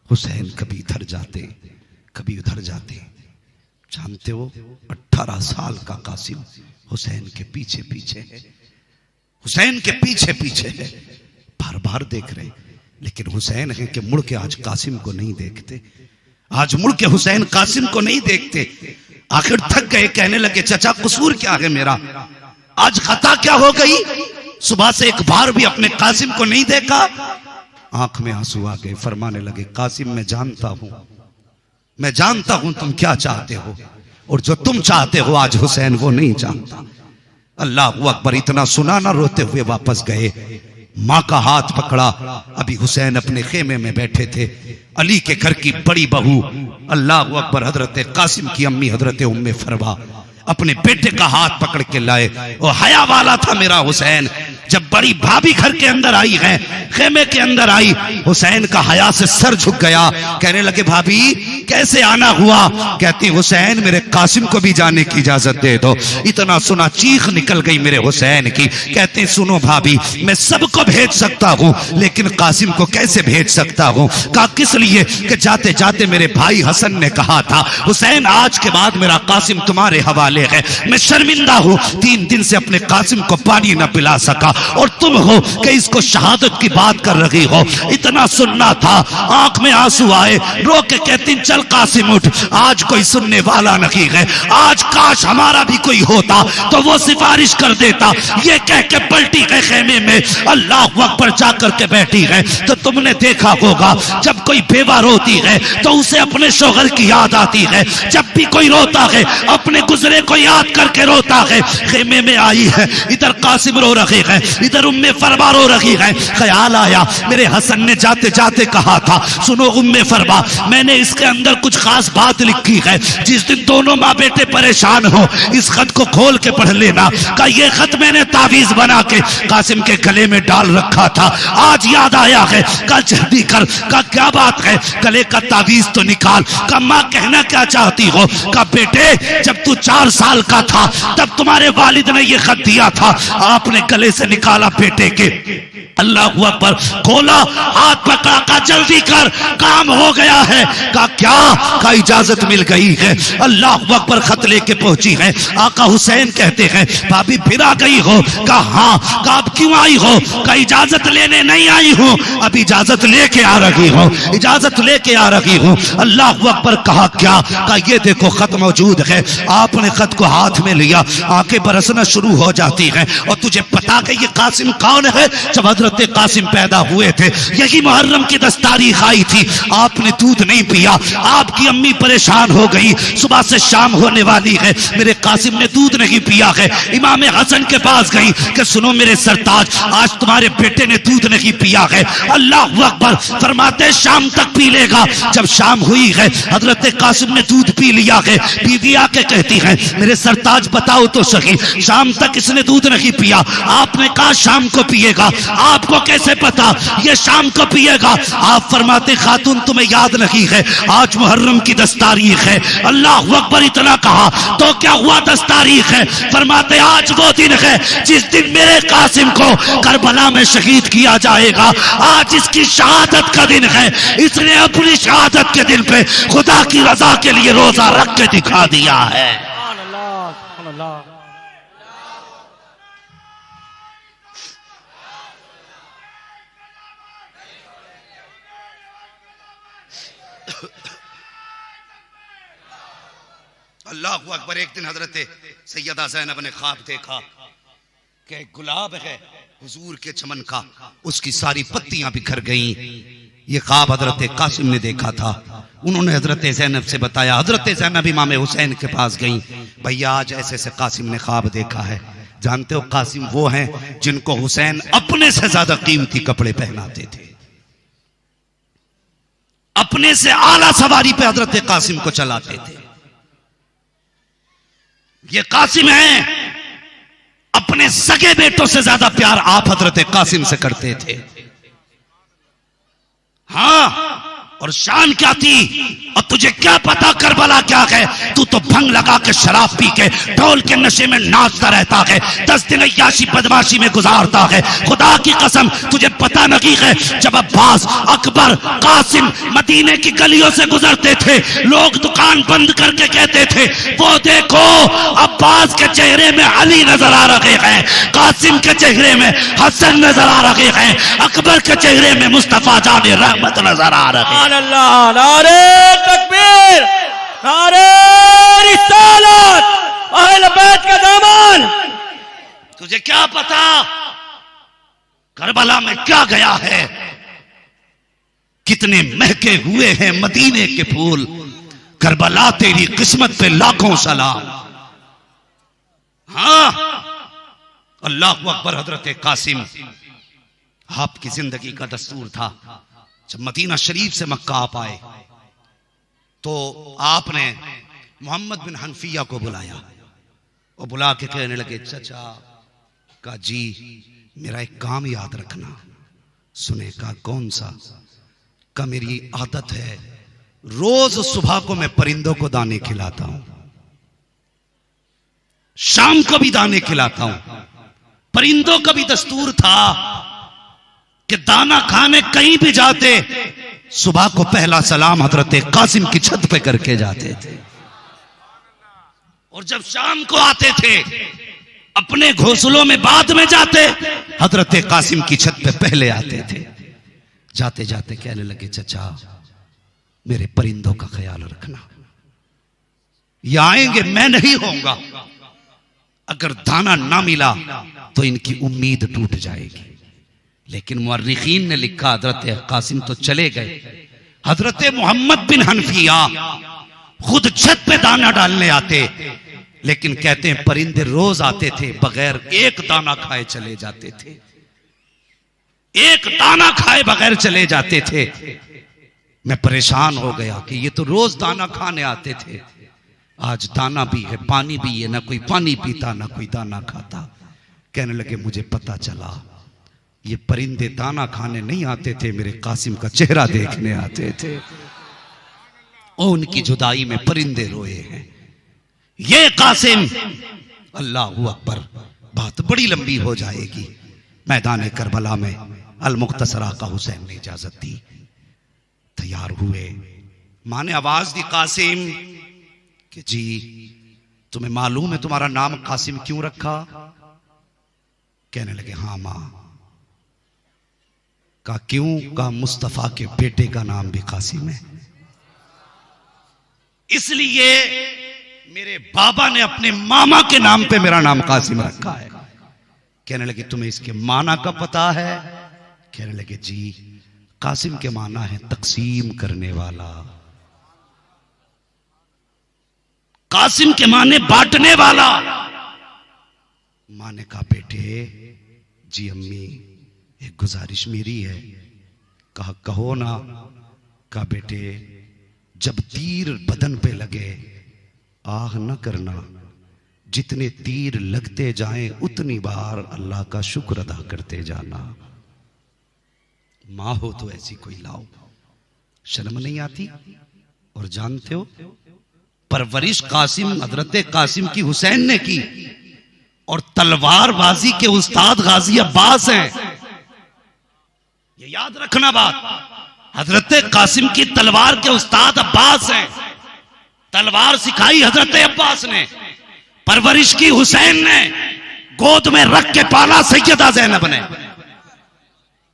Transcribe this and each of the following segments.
हुसैन कभी इधर जाते कभी उधर जाते। जानते हो 18 साल का कासिम हुसैन के पीछे पीछे है, हुसैन के पीछे पीछे है, बार बार देख रहे। लेकिन हुसैन है कि मुड़ के आज कासिम को नहीं देखते, आज मुड़ के हुसैन कासिम को नहीं देखते। आखिर थक गए, कहने लगे चचा कसूर क्या है मेरा, आज खता क्या हो गई, सुबह से एक बार भी अपने कासिम को नहीं देखा। आंख में आंसू आ गए, फरमाने लगे कासिम मैं जानता हूं तुम क्या चाहते हो, और जो तुम चाहते हो आज हुसैन वो नहीं चाहता। अल्लाह अकबर। इतना सुना ना, रोते हुए वापस गए, माँ का हाथ पकड़ा। अभी हुसैन अपने खेमे में बैठे थे, अली के घर की बड़ी बहू अल्लाह अकबर हजरत कासिम की अम्मी हजरत उम्मे फरवा अपने बेटे का हाथ पकड़ के लाए। वो हया वाला था मेरा हुसैन। जब बड़ी भाभी घर के अंदर आई है, खेमे के अंदर आई, हुसैन का हया से सर झुक गया। कहने लगे भाभी कैसे आना हुआ, कहती हुसैन मेरे कासिम को भी जाने की इजाजत दे दो। इतना सुना चीख निकल गई मेरे हुसैन की। कहती सुनो भाभी मैं सबको भेज सकता हूँ लेकिन कासिम को कैसे भेज सकता हूँ। कहा किस लिए, कि जाते जाते मेरे भाई हसन ने कहा था हुसैन आज के बाद मेरा कासिम तुम्हारे हवाले है। मैं शर्मिंदा हूँ, 3 दिन से अपने कासिम को पानी न पिला सका, और तुम हो कि इसको शहादत की बात कर रही हो। इतना सुनना था, आंख में आंसू आए, रो के कहती चल कासिम उठ, आज कोई सुनने वाला नहीं है, आज काश हमारा भी कोई होता तो वो सिफारिश कर देता। ये कह के पलटी है खेमे में, अल्लाह अकबर जाकर के बैठी है। तो तुमने देखा होगा जब कोई बेवा रोती है तो उसे अपने शोहर की याद आती है, जब भी कोई रोता है अपने गुजरे को याद करके रोता है। खेमे में आई है, इधर कासिम रो रहे हैं, इधर उम्मे फरमा रो रही है। ख्याल आया मेरे हसन ने जाते जाते कहा था सुनो उम्मे फरमा मैंने इसके अंदर कुछ खास बात लिखी है, जिस दिन दोनों माँ बेटे परेशान हो इस खत को खोल के पढ़ लेना। का ये खत मैंने तावीज बना के कासिम के गले में डाल रखा था, आज याद आया है, कल जल्दी कर। का क्या बात है, गले का तावीज तो निकाल। का माँ कहना क्या चाहती हो। का बेटे जब तू 4 साल का था तब तुम्हारे वालिद ने ये खत दिया था, आपने गले से निकाला बेटे के। अल्लाह अकबर, खोला, हाथ पकड़ा, का जल्दी कर काम हो गया है। का क्या, का इजाजत मिल गई है। अल्लाह अकबर खत लेके पहुंची है। आका हुसैन कहते हैं भाभी फिर आ गई हो। का हाँ। का अब क्यों आई हो। का इजाजत लेने नहीं आई हूं, अब इजाजत लेके आ रही हूं, इजाजत लेके आ रही हूं। अल्लाह अकबर। कहा क्या। का ये देखो खत मौजूद है। आपने खत को हाथ में लिया, आंखें बरसना शुरू हो जाती हैं। और तुझे पता कि ये कासिम कौन है। जब हजरत कासिम पैदा हुए थे यही मुहर्रम की दस्तारी खाई थी, आपने दूध नहीं पिया, आपकी अम्मी परेशान हो गई, सुबह से शाम होने वाली है, मेरे कासिम ने दूध नहीं पिया है। इमाम हसन के पास गई कि सुनो मेरे सरताज आज तुम्हारे बेटे ने दूध नहीं पिया है। अल्लाह अकबर। फरमाते शाम तक पी लेगा। जब शाम हुई है हजरत कासिम ने दूध पी लिया है। बीवी आके कहती है मेरे सरताज बताओ तो सही शाम तक इसने दूध नहीं पिया। आपने कहा शाम को पिएगा, आपको कैसे पता ये शाम को पिएगा। आप फरमाते खातून तुम्हें याद नहीं है आज मुहर्रम की 10 तारीख है। अल्लाह अकबर। इतना कहा तो क्या हुआ 10 तारीख है। फरमाते आज वो दिन है जिस दिन मेरे कासिम को करबला में शहीद किया जाएगा, आज इसकी शहादत का दिन है। इसने अपनी शहादत के दिन पे खुदा की रजा के लिए रोजा रख के दिखा दिया है। अल्लाह अकबर। एक दिन हजरत सैयदा ज़ैनब ने ख्वाब देखा कि एक गुलाब है हुजूर के चमन का, उसकी सारी पत्तियां बिखर गईं। ये ख्वाब हजरत कासिम ने देखा था। उन्होंने हजरत ज़ैनब से बताया। हजरत ज़ैनब इमाम हुसैन के पास गई, भैया आज ऐसे से कासिम ने ख्वाब देखा है। जानते हो कासिम वो हैं जिनको हुसैन अपने से ज्यादा कीमती कपड़े पहनाते थे, अपने से आला सवारी पे हजरत कासिम को चलाते थे। ये कासिम है, अपने सगे बेटों से ज्यादा प्यार आप हजरत कासिम से करते थे। हाँ और शान क्या थी, और तुझे क्या पता करबला क्या है। तू तो भंग लगा के शराब पी के ढोल के नशे में नाचता रहता है, 10 दिन अय्याशी बदमाशी में गुजारता है। खुदा की कसम तुझे पता नहीं है, जब अब्बास, अकबर, कासिम मदीने की गलियों से गुजरते थे, लोग दुकान बंद करके कहते थे वो देखो अब्बास के चेहरे में अली नजर आ रहे हैं, कासिम के चेहरे में हसन नजर आ रहे हैं, अकबर के चेहरे में मुस्तफा जाने रहमत नजर आ रहे हैं। अल्लाह, नारे तकबीर, नारे रिसालत, अहले बैत का दामन। तुझे क्या पता करबला में क्या गया है, कितने महके हुए हैं मदीने के फूल। करबला तेरी किस्मत पे लाखों सलाम। हाँ, अल्लाह अकबर। हजरत कासिम, आपकी जिंदगी का दस्तूर था, जब मदीना शरीफ से मक्का आप आए तो आपने मोहम्मद बिन हनफिया को बुलाया और बुला के कहने लगे, चचा का जी मेरा एक काम याद रखना। सुने का कौन सा? का मेरी आदत है रोज सुबह को मैं परिंदों को दाने खिलाता हूं, शाम को भी दाने खिलाता हूं। परिंदों का भी दस्तूर था कि दाना खाने कहीं भी जाते सुबह को पहला सलाम हजरत कासिम की छत पे करके जाते थे, और जब शाम को आते थे अपने घोंसलों में बाद में जाते, हजरत कासिम की छत पे पहले आते थे। जाते जाते कहने लगे, चचा मेरे परिंदों का ख्याल रखना, ये आएंगे मैं नहीं होऊंगा, अगर दाना ना मिला तो इनकी उम्मीद टूट जाएगी। लेकिन मुअर्रिखीन ने लिखा हजरत कासिम तो चले गए, हजरत मोहम्मद बिन हनफिया खुद छत पे दाना डालने आते, लेकिन कहते हैं परिंदे रोज आते थे बगैर एक दाना खाए चले जाते थे, एक दाना खाए बगैर चले जाते थे। मैं परेशान हो गया कि ये तो रोज दाना खाने आते थे, आज दाना भी है पानी भी है, ना कोई पानी पीता ना कोई दाना खाता। कहने लगे मुझे पता चला ये परिंदे दाना खाने नहीं आते थे, मेरे कासिम का चेहरा देखने आते थे, और उनकी जुदाई में परिंदे रोए हैं। ये कासिम, अल्लाहू अकबर, बात बड़ी लंबी हो जाएगी। मैदान करबला में अल मुख्तसरा का हुसैन ने इजाजत दी, तैयार हुए। मां ने आवाज दी कासिम कि जी तुम्हें मालूम है तुम्हारा नाम कासिम क्यों रखा? कहने लगे हाँ मां। का क्यों? का मुस्तफा के बेटे का नाम भी कासिम है, इसलिए मेरे बाबा ने अपने मामा के नाम पे मेरा नाम कासिम रखा है। कहने लगे तुम्हें इसके माना का पता है? कहने लगे जी कासिम के माना है तकसीम करने वाला, कासिम के माने बांटने वाला। मां ने कहा बेटे, जी अम्मी एक गुजारिश मेरी है। कहा कहो ना। कहा बेटे जब तीर बदन पे लगे आह न करना, जितने तीर लगते जाएं उतनी बार अल्लाह का शुक्र अदा करते जाना। मां हो तो ऐसी कोई लाओ, शर्म नहीं आती? और जानते हो परवरिश कासिम, हजरत कासिम की हुसैन ने की, और तलवारबाजी के उस्ताद गाजी अब्बास हैं। ये याद रखना बात, हजरत कासिम की तलवार के उस्ताद अब्बास हैं। तलवार सिखाई हजरत अब्बास ने, परवरिश की हुसैन ने, गोद में रख के पाला सैयदा ज़ैनब ने।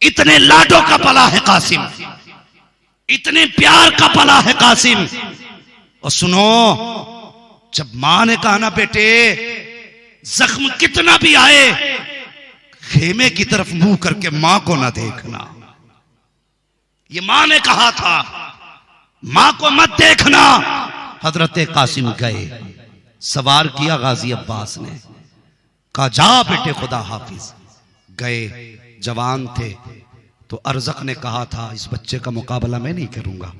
इतने लाडों का पला है कासिम, इतने प्यार का पला है कासिम। और सुनो, जब मां ने कहा ना बेटे जख्म कितना भी आए खेमे की तरफ मुंह करके मां को ना देखना, ये मां ने कहा था, मां को मत देखना। हजरत कासिम गए, सवार किया गाजी अब्बास ने, कहा जा बेटे खुदा हाफिज। गए, जवान थे तो अरजक ने कहा था इस बच्चे का मुकाबला मैं नहीं करूंगा।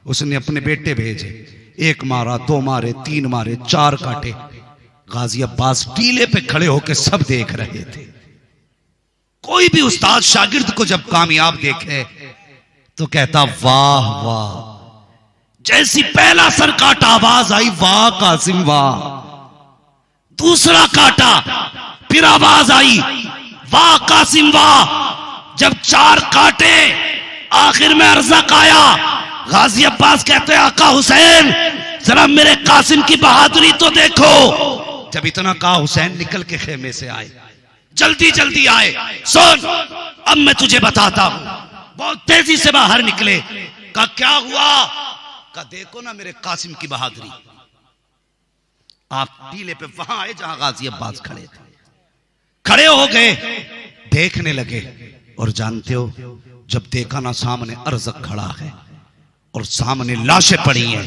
उसने अपने बेटे भेजे, एक मारा, दो मारे, तीन मारे, चार काटे। गाजी अब्बास टीले पे खड़े होकर सब देख रहे थे। कोई भी उस्ताद शागिर्द को जब कामयाब देखे तो कहता वाह वाह। जैसी पहला सर काटा आवाज आई वाह कासिम वाह। दूसरा काटा फिर आवाज आई वाह कासिम वाह। जब 4 काटे आखिर में अरज़क आया। गाजी अब्बास कहते हैं आका हुसैन जरा मेरे कासिम की बहादुरी तो देखो। जब इतना कहा हुसैन निकल के खेमे से आए, जल्दी जल्दी आए। सुन अब मैं तुझे बताता हूं। बहुत तेजी से बाहर निकले। कहा क्या हुआ? कहा देखो ना मेरे कासिम की बहादुरी। आप टीले पे वहां आए जहां गाजी अब्बास खड़े थे। खड़े हो गए, देखने लगे। और जानते हो जब देखा ना सामने अरज़क खड़ा है और सामने लाशें पड़ी हैं,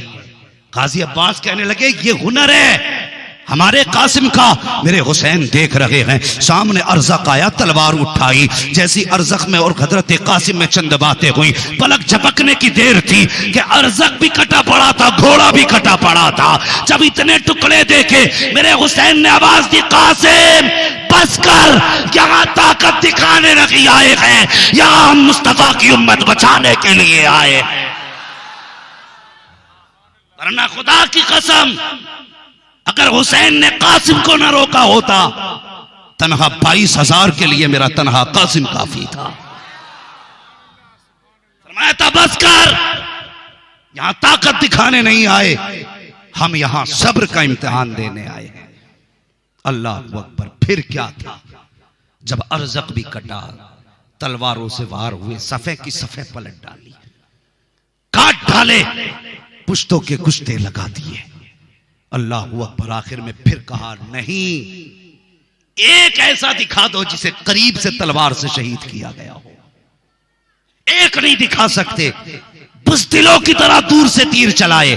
गाजी अब्बास कहने लगे ये हुनर है हमारे कासिम का। मेरे हुसैन देख रहे हैं सामने अरज़क आया, तलवार उठाई। जैसी अरज़क में और हजरत कासिम में चंद बातें हुई। पलक झपकने की देर थी कि अरज़क भी कटा पड़ा था, घोड़ा भी कटा पड़ा था। जब इतने टुकड़े देखे मेरे हुसैन ने आवाज दी कासिम बस कर, यहां ताकत दिखाने नहीं आए हैं, यहां हम मुस्तफा की उम्मत बचाने के लिए आए हैं। वरना खुदा की कसम अगर हुसैन ने कासिम को न रोका होता, तनहा 22,000 के लिए मेरा तनहा कासिम काफी था। फरमाया था बस कर, यहां ताकत दिखाने नहीं आए, हम यहां सब्र का इम्तिहान देने आए हैं। अल्लाह अकबर। फिर क्या था? जब अरज़क भी कटा, तलवारों से वार हुए, सफ़े की सफ़े पलट डाली, काट डाले, पुश्तों के कुश्ते लगा दिए। अल्लाह अकबर। आखिर में फिर कहा नहीं, एक ऐसा दिखा दो जिसे करीब से तलवार से शहीद किया गया हो। एक नहीं दिखा सकते, बुज़दिलों की तरह दूर से तीर चलाए।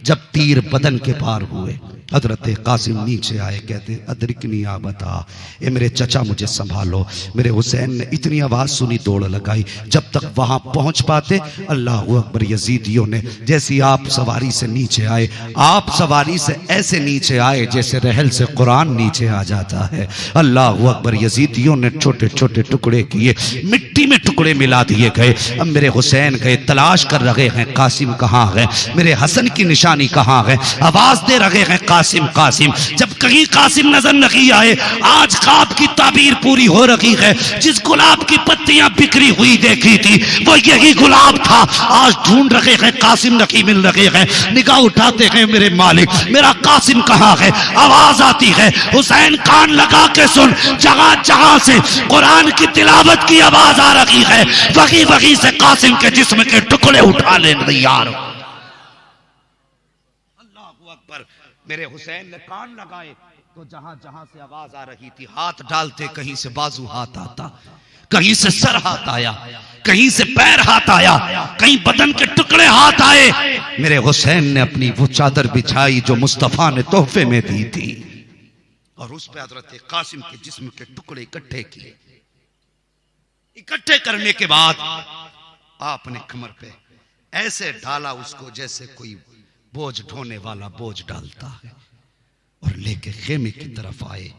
जब तीर बदन के पार हुए, हजरत कासिम नीचे आए, कहते अदरिकनी आ बता, ए मेरे चचा मुझे संभालो। मेरे हुसैन ने इतनी आवाज सुनी, दौड़ लगाई। जब तक वहां पहुंच पाते, अल्लाह अकबर, यजीदियों ने जैसी आप सवारी से नीचे आए, आप सवारी से ऐसे नीचे आए जैसे रहल से कुरान नीचे आ जाता है। अल्लाह अकबर। यजीदियों ने छोटे छोटे टुकड़े किए, मिट्टी में टुकड़े मिला दिए गए। अब मेरे हुसैन गए, तलाश कर रहे हैं कासिम कहाँ है, मेरे हसन की निशानी कहाँ है, आवाज दे रहे हैं कासिम कासिम। जब कहीं कासिम नजर नहीं आए, आज ख्वाब की ताबीर पूरी हो रही है। जिस गुलाब की पत्तियां बिखरी हुई देखी थी वो यही गुलाब था। आज ढूंढ रहे हैं, कासिम नहीं मिल रहे हैं। निगाह उठाते हैं, मेरे मालिक मेरा कासिम कहाँ है। आवाज आती है, हुसैन कान लगा के सुन, जहां जहां से कुरान की तिलावत की आवाज आ रही है, वही वही से कासिम के जिस्म के टुकड़े उठा ले यार। मेरे हुसैन ने कान लगाए तो जहां जहां से आवाज आ रही थी, हाथ डालते, कहीं से बाजू हाथ आता, कहीं से सर हाथ आया, कहीं से पैर हाथ आया, कहीं बदन के टुकड़े हाथ आए। मेरे हुसैन ने अपनी वो चादर बिछाई जो मुस्तफा ने तोहफे में दी थी, और उस पे हजरत कासिम के जिस्म के टुकड़े इकट्ठे किए। इकट्ठे करने के बाद आपने कमर पे ऐसे डाला उसको जैसे कोई बोझ ढोने वाला बोझ डालता है, और लेके खेमे की तरफ आए।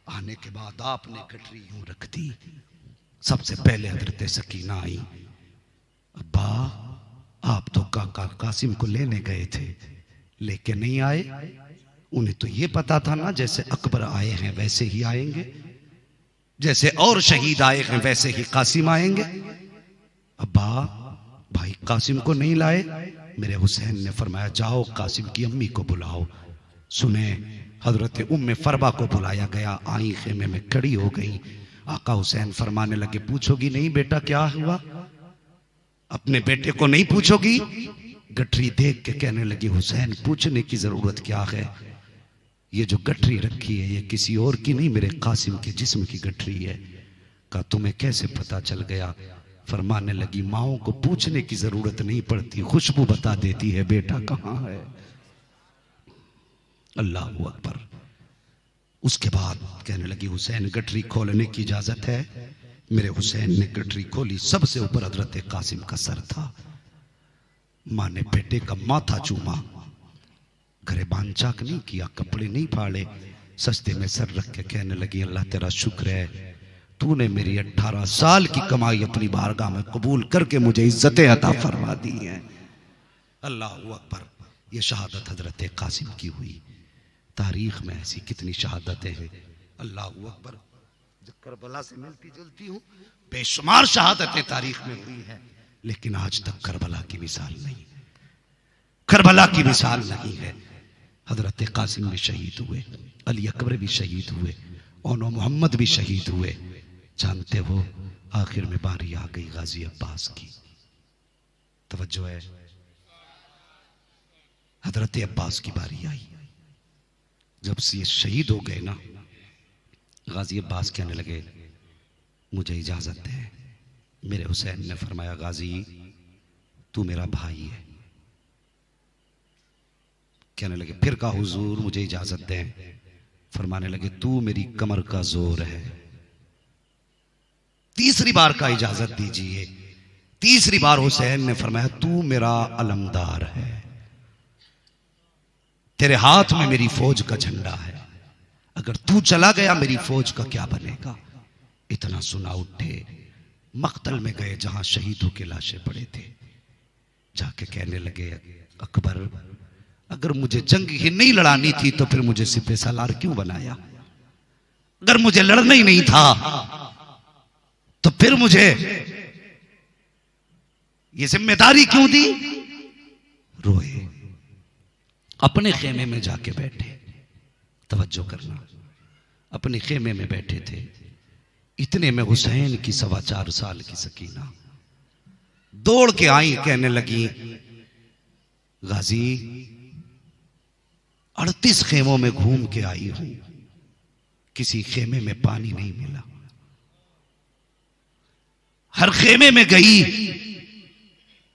आने के बाद आपने गठरी यूं रख दी। सबसे पहले हजरत सकीना आई। अब्बा आप तो काका कासिम को लेने गए थे, लेके नहीं आए। उन्हें तो ये पता था ना जैसे अकबर आए हैं वैसे ही आएंगे, जैसे और शहीद आए हैं वैसे ही कासिम आएंगे। अब्बा भाई कासिम को नहीं लाए। मेरे हुसैन ने फरमाया जाओ कासिम की अम्मी को बुलाओ। सुने, हजरत उम्मे फरबा को बुलाया गया। आई खेमे में खड़ी हो गई। आका हुसैन फरमाने लगे पूछोगी नहीं बेटा क्या हुआ, अपने बेटे को नहीं पूछोगी। गठरी देख के कहने लगी हुसैन पूछने की जरूरत क्या है, ये जो गठरी रखी है ये किसी और की नहीं, मेरे कासिम के जिस्म की गठरी है। कहा तुम्हें कैसे पता चल गया। फरमाने लगी माओ को पूछने की जरूरत नहीं पड़ती, खुशबू बता देती है बेटा कहां है। अल्लाह अकबर। उसके बाद कहने लगी हुसैन गठरी खोलने की इजाजत है। मेरे हुसैन ने गठरी खोली, सबसे ऊपर हजरत कासिम का सर था। मां ने बेटे का माथा चूमा, गरेबान चाक नहीं किया, कपड़े नहीं फाड़े, सजदे में सर रख के कहने लगी अल्लाह तेरा शुक्र है तूने मेरी 18 साल की कमाई अपनी बारगाह में कबूल करके मुझे इज्जतें अता फरमा दी हैं। अल्लाह अकबर। ये शहादत हजरत कासिम की हुई। तारीख में ऐसी कितनी शहादतें हैं। अल्लाह अकबर। जब करबला से मिलती जुलती हूँ, बेशुमार शहादतें तारीख में हुई है, लेकिन आज तक करबला की मिसाल नहीं, करबला की मिसाल नहीं है। हजरत कासिम भी शहीद हुए, अली अकबर भी शहीद हुए, ओनो मोहम्मद भी शहीद हुए। जानते हो आखिर में बारी आ गई गाजी अब्बास की। तवज्जो है, हजरत अब्बास की बारी आई। जब से ये शहीद हो गए ना, गाजी अब्बास कहने लगे मुझे इजाजत है। मेरे हुसैन ने फरमाया गाजी तू मेरा भाई है। कहने लगे फिर कहा हुजूर मुझे इजाजत दें। फरमाने लगे तू मेरी कमर का जोर है। तीसरी बार का इजाजत दीजिए। तीसरी बार हुसैन ने फरमाया तू मेरा अलमदार है, तेरे हाथ में मेरी फौज का झंडा है, अगर तू चला गया मेरी फौज का क्या बनेगा। इतना सुना उठे, मक्तल में गए जहां शहीदों के लाशें पड़े थे। जाके कहने लगे अकबर अगर मुझे जंग ही नहीं लड़ानी थी तो फिर मुझे सिपह सालार क्यों बनाया। अगर मुझे लड़ना ही नहीं था तो फिर मुझे ये जिम्मेदारी क्यों दी। रोए, अपने खेमे में जाके बैठे। तवज्जो करना, अपने खेमे में बैठे थे। इतने में हुसैन की 4.25 साल की सकीना दौड़ के आई, कहने लगी गाजी 38 खेमों में घूम के आई हूं, किसी खेमे में पानी नहीं मिला। हर खेमे में गई,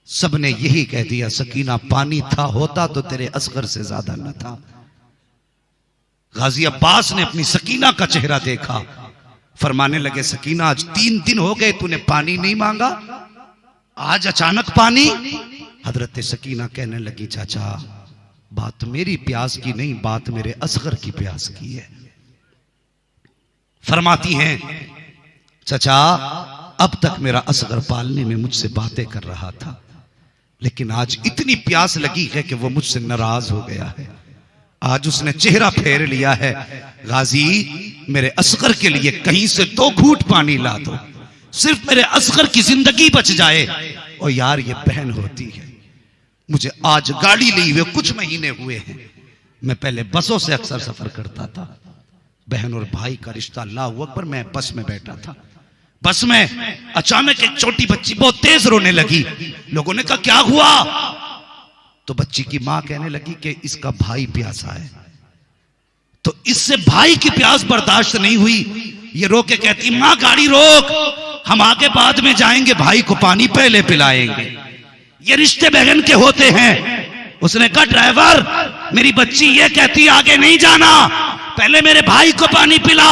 सबने यही कह दिया सकीना पानी था होता तो तेरे असगर से ज्यादा न था। गाजी अब्बास ने अपनी सकीना का चेहरा देखा, फरमाने लगे सकीना आज 3 दिन हो गए तूने पानी नहीं मांगा, आज अचानक पानी। हजरत सकीना कहने लगी चाचा बात मेरी प्यास की नहीं, बात मेरे असगर की प्यास की है। फरमाती हैं चाचा अब तक मेरा असगर पालने में मुझसे बातें कर रहा था, लेकिन आज इतनी प्यास लगी है कि वो मुझसे नाराज हो गया है। आज उसने चेहरा फेर लिया है। गाजी मेरे असगर के लिए कहीं से 2 घूंट पानी ला दो, सिर्फ मेरे असगर की जिंदगी बच जाए। और यार ये बहन होती है। मुझे आज गाड़ी ली हुए कुछ महीने हुए हैं, मैं पहले बसों से अक्सर सफर करता था। बहन और भाई का रिश्ता, अल्लाह अकबर। मैं बस में बैठा था, बस में अचानक एक छोटी बच्ची बहुत तेज रोने लगी। लोगों ने कहा क्या हुआ, तो बच्ची की मां कहने लगी कि इसका भाई प्यासा है। तो इससे भाई की प्यास बर्दाश्त नहीं हुई, ये रो के कहती मां गाड़ी रोक, हम आगे बाद में जाएंगे, भाई को पानी पहले पिलाएंगे। ये रिश्ते बहन के होते हैं। उसने कहा ड्राइवर मेरी बच्ची ये कहती आगे नहीं जाना, पहले मेरे भाई को पानी पिला।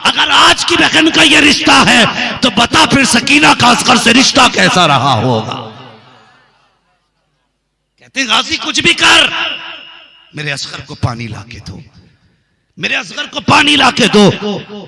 अगर आज की बहन का ये रिश्ता है तो बता फिर सकीना का असगर से रिश्ता कैसा रहा होगा। कहते गाजी कुछ भी कर, मेरे असगर को पानी लाके दो, मेरे असगर को पानी लाके दो।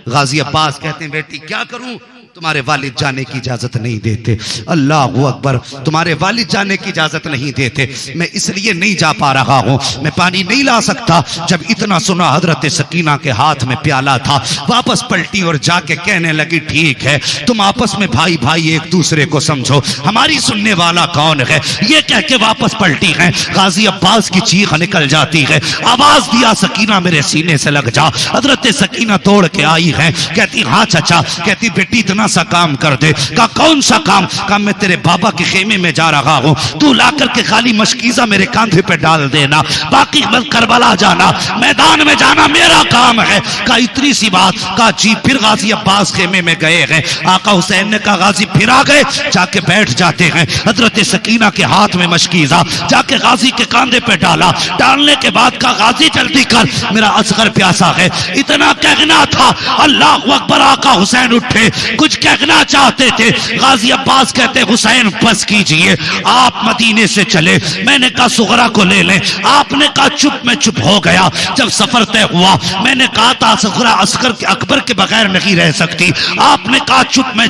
गाजी अब्बास कहते हैं बेटी क्या करूं, तुम्हारे वालिद जाने की इजाजत नहीं देते। अल्लाह अकबर, तुम्हारे वालिद जाने की इजाजत नहीं देते, मैं इसलिए नहीं जा पा रहा हूं, मैं पानी नहीं ला सकता। जब इतना सुना हजरत सकीना के हाथ में प्याला था, वापस पलटी और जाके कहने लगी ठीक है तुम आपस में भाई भाई एक दूसरे को समझो, हमारी सुनने वाला कौन है। ये कह के वापस पलटी है। गाजी अब्बास की चीख निकल जाती है, आवाज दिया सकीना मेरे सीने से लग जा। हजरत सकीना दौड़ के आई है, कहती हाँ चाचा। कहती बेटी इतना सा काम कर दे। का कौन सा काम। का मैं तेरे बाबा के खेमे में जा रहा हूं, तू लाकर के खाली मशकीजा मेरे कांधे पे डाल देना, बाकी मत करबला जाना, मैदान में जाना मेरा काम है। का इतनी सी बात। का जी फिर गाजी अब्बास खेमे में गए हैं। आका हुसैन ने कहा गाजी फिर आ गए, जाके बैठ जाते हैं। हजरत सकीना के हाथ में मशकीजा जाके गाजी के कांधे पे डाला। डालने के बाद का गाजी जल्दी कर मेरा असगर प्यासा है। इतना कहना था, अल्लाह अकबर। आका हुसैन उठे, कुछ कुछ कहना चाहते थे। गाजी अब्बास कहते हुसैन बस कीजिए, आप मदीने से चले। मैंने कहा सुगरा को ले लें। आपने कहा चुप, मैं चुप हो गया। जब सफर तय हुआ मैंने कहा था सुगरा असगर अकबर के बगैर नहीं रह सकती। आपने कहा चुप, मैं